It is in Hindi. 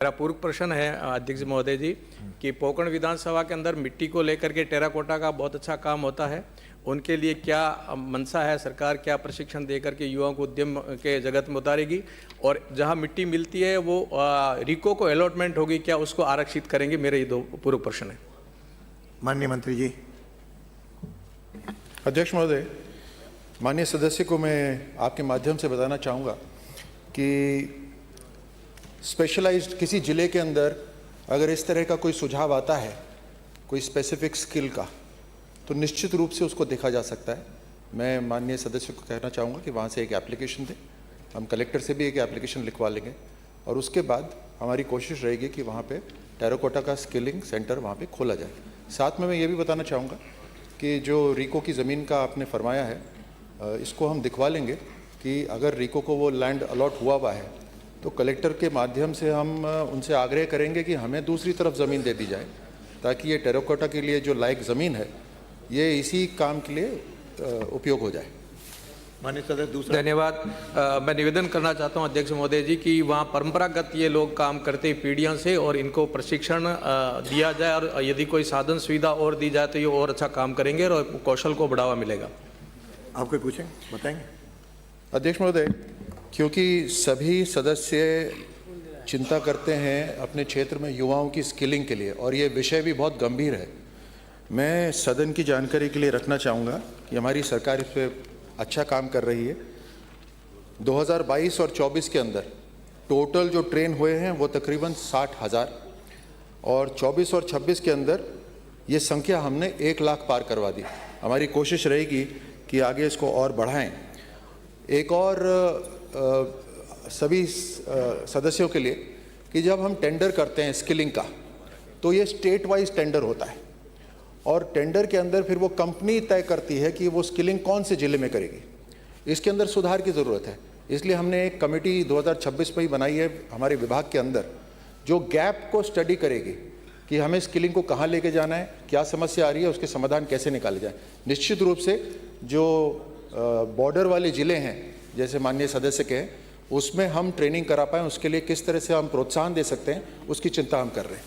मेरा पूर्व प्रश्न है अध्यक्ष महोदय जी कि पोकरण विधानसभा के अंदर मिट्टी को लेकर के टेराकोटा का बहुत अच्छा काम होता है। उनके लिए क्या मंशा है, सरकार क्या प्रशिक्षण देकर के युवाओं को उद्यम के जगत में उतारेगी, और जहां मिट्टी मिलती है वो रिको को अलॉटमेंट होगी, क्या उसको आरक्षित करेंगे? मेरे ये दो पूर्व प्रश्न है। माननीय मंत्री जी। अध्यक्ष महोदय, माननीय सदस्य को मैं आपके माध्यम से बताना चाहूँगा कि स्पेशलाइज्ड किसी ज़िले के अंदर अगर इस तरह का कोई सुझाव आता है, कोई स्पेसिफिक स्किल का, तो निश्चित रूप से उसको देखा जा सकता है। मैं माननीय सदस्य को कहना चाहूँगा कि वहाँ से एक एप्लीकेशन दें, हम कलेक्टर से भी एक एप्लीकेशन लिखवा लेंगे और उसके बाद हमारी कोशिश रहेगी कि वहाँ पे टेराकोटा का स्किलिंग सेंटर वहाँ पे खोला जाए। साथ में मैं ये भी बताना चाहूँगा कि जो रिको की ज़मीन का आपने फरमाया है, इसको हम दिखवा लेंगे कि अगर रिको को वो लैंड अलॉट हुआ है तो कलेक्टर के माध्यम से हम उनसे आग्रह करेंगे कि हमें दूसरी तरफ ज़मीन दे दी जाए, ताकि ये टेराकोटा के लिए जो लायक ज़मीन है ये इसी काम के लिए उपयोग हो जाए। माननीय सदस्य दूसरा। धन्यवाद। मैं निवेदन करना चाहता हूं अध्यक्ष महोदय जी कि वहां परंपरागत ये लोग काम करते हैं पीढ़ियों से, और इनको प्रशिक्षण दिया जाए, और यदि कोई साधन सुविधा और दी जाए तो ये और अच्छा काम करेंगे और कौशल को बढ़ावा मिलेगा। आप कोई पूछें, बताएंगे? अध्यक्ष महोदय, क्योंकि सभी सदस्य चिंता करते हैं अपने क्षेत्र में युवाओं की स्किलिंग के लिए और ये विषय भी बहुत गंभीर है, मैं सदन की जानकारी के लिए रखना चाहूँगा कि हमारी सरकार इस पर अच्छा काम कर रही है। 2022 और 24 के अंदर टोटल जो ट्रेन हुए हैं वो तकरीबन 60,000, और 24 और 26 के अंदर ये संख्या हमने 1 लाख पार करवा दी। हमारी कोशिश रहेगी कि आगे इसको और बढ़ाएं। एक और सभी सदस्यों के लिए कि जब हम टेंडर करते हैं स्किलिंग का तो ये स्टेट वाइज टेंडर होता है, और टेंडर के अंदर फिर वो कंपनी तय करती है कि वो स्किलिंग कौन से ज़िले में करेगी। इसके अंदर सुधार की ज़रूरत है, इसलिए हमने एक कमेटी 2026 में ही बनाई है हमारे विभाग के अंदर, जो गैप को स्टडी करेगी कि हमें स्किलिंग को कहाँ लेके जाना है, क्या समस्या आ रही है, उसके समाधान कैसे निकाले जाए। निश्चित रूप से जो बॉर्डर वाले ज़िले हैं, जैसे माननीय सदस्य के हैं, उसमें हम ट्रेनिंग करा पाएँ, उसके लिए किस तरह से हम प्रोत्साहन दे सकते हैं, उसकी चिंता हम कर रहे हैं।